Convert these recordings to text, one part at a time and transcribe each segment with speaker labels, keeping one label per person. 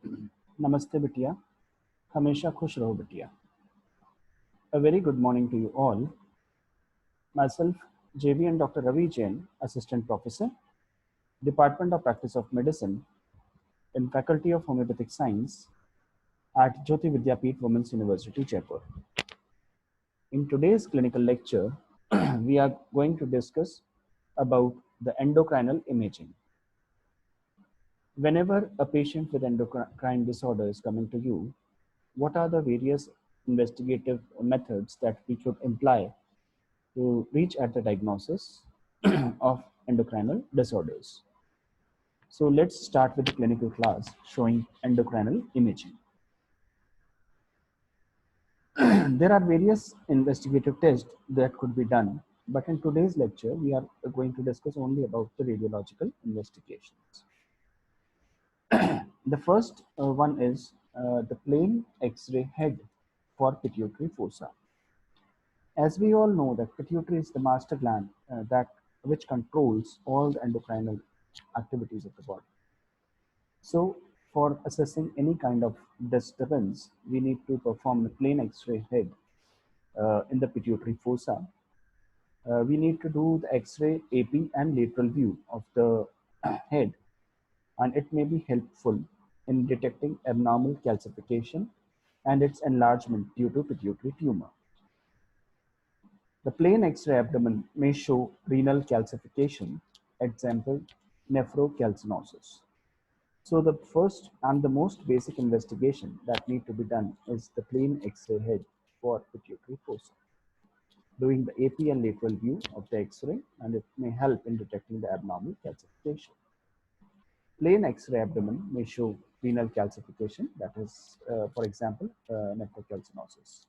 Speaker 1: नमस्ते बिटिया, हमेशा खुश रहो बिटिया. A very good morning to you all. Myself, JV and Dr. Ravi Jain, Assistant Professor, Department of Practice of Medicine, in Faculty of Homeopathic Science at Jyoti Vidyapeeth Women's University, Jaipur. In today's clinical lecture, we are going to discuss about the endocrinal imaging. Whenever a patient with endocrine disorder is coming to you, what are the various investigative methods that we should employ to reach at the diagnosis of endocrinal disorders? So let's start with the clinical class showing endocrinal imaging. There are various investigative tests that could be done, but in today's lecture, we are going to discuss only about the radiological investigations. The first one is the plain X-ray head for pituitary fossa. As we all know that pituitary is the master gland that which controls all the endocrinal activities of the body. So for assessing any kind of disturbance, we need to perform a plain X-ray head in the pituitary fossa. We need to do the X-ray AP and lateral view of the head, and it may be helpful in detecting abnormal calcification and its enlargement due to pituitary tumor. The plain X-ray abdomen may show renal calcification, example, nephrocalcinosis. So the first and the most basic investigation that need to be done is the plain X-ray head for pituitary fossa. Doing the AP and lateral view of the X-ray, and it may help in detecting the abnormal calcification. Plain X-ray abdomen may show renal calcification, that is, for example, nephrocalcinosis.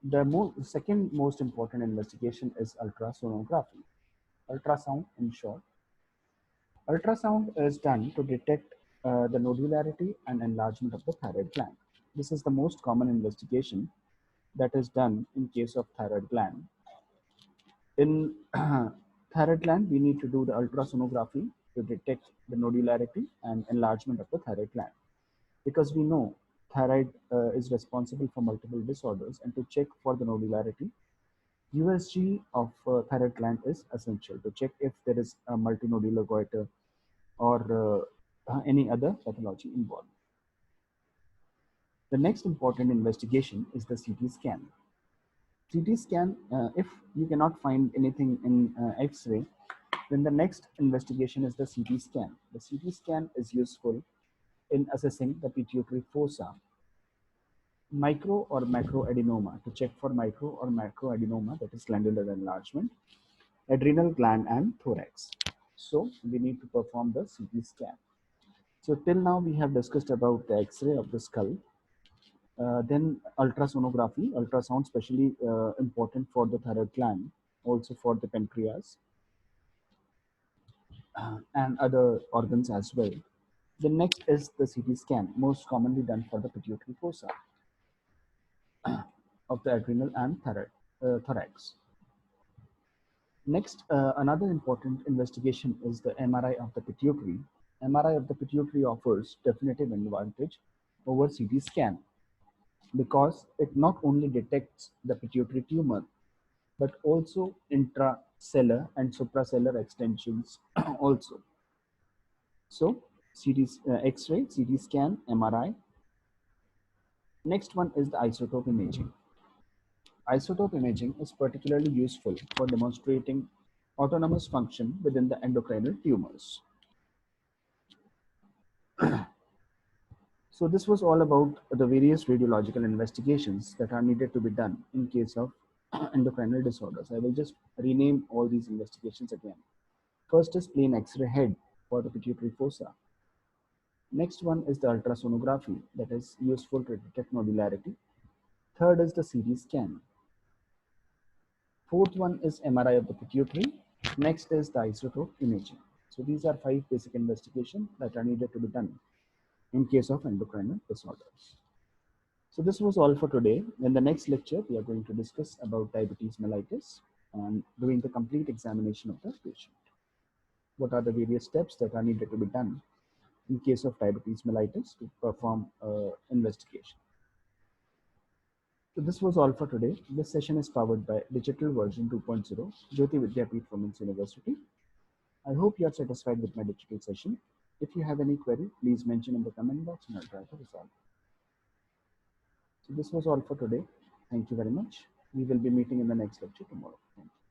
Speaker 1: The second most important investigation is ultrasonography. Ultrasound, in short. Ultrasound is done to detect the nodularity and enlargement of the thyroid gland. This is the most common investigation that is done in case of thyroid gland. In thyroid gland, we need to do the ultrasonography to detect the nodularity and enlargement of the thyroid gland. Because we know thyroid is responsible for multiple disorders, and to check for the nodularity, USG of thyroid gland is essential to check if there is a multinodular goiter or any other pathology involved. The next important investigation is the CT scan. CT scan, if you cannot find anything in X-ray, then the next investigation is the CT scan. The CT scan is useful in assessing the pituitary fossa, micro or macroadenoma, to check for micro or macroadenoma, that is glandular enlargement, adrenal gland and thorax. So we need to perform the CT scan. So till now we have discussed about the X-ray of the skull. Then ultrasonography, ultrasound especially important for the thyroid gland, also for the pancreas and other organs as well. The next is the CT scan, most commonly done for the pituitary fossa of the adrenal and thorax. Next, another important investigation is the MRI of the pituitary. MRI of the pituitary offers definitive advantage over CT scan because it not only detects the pituitary tumor but also intracellular and supracellular extensions also. So, X-ray, CT scan, MRI. Next one is the isotope imaging. Isotope imaging is particularly useful for demonstrating autonomous function within the endocrinal tumors. So this was all about the various radiological investigations that are needed to be done in case of endocrinal disorders. I will just rename all these investigations again. First is plain X-ray head for the pituitary fossa. Next one is the ultrasonography that is useful to detect nodularity. Third is the CT scan. Fourth one is MRI of the pituitary. Next is the isotope imaging. So these are 5 basic investigations that are needed to be done in case of endocrinal disorders. So this was all for today. In the next lecture, we are going to discuss about diabetes mellitus and doing the complete examination of the patient. What are the various steps that are needed to be done in case of diabetes mellitus to perform investigation. So this was all for today. This session is powered by Digital Version 2.0, Jyoti Vidyapeeth Women's University. I hope you are satisfied with my digital session. If you have any query, please mention in the comment box and I'll try to resolve. So this was all for today. Thank you very much. We will be meeting in the next lecture tomorrow. Thank you.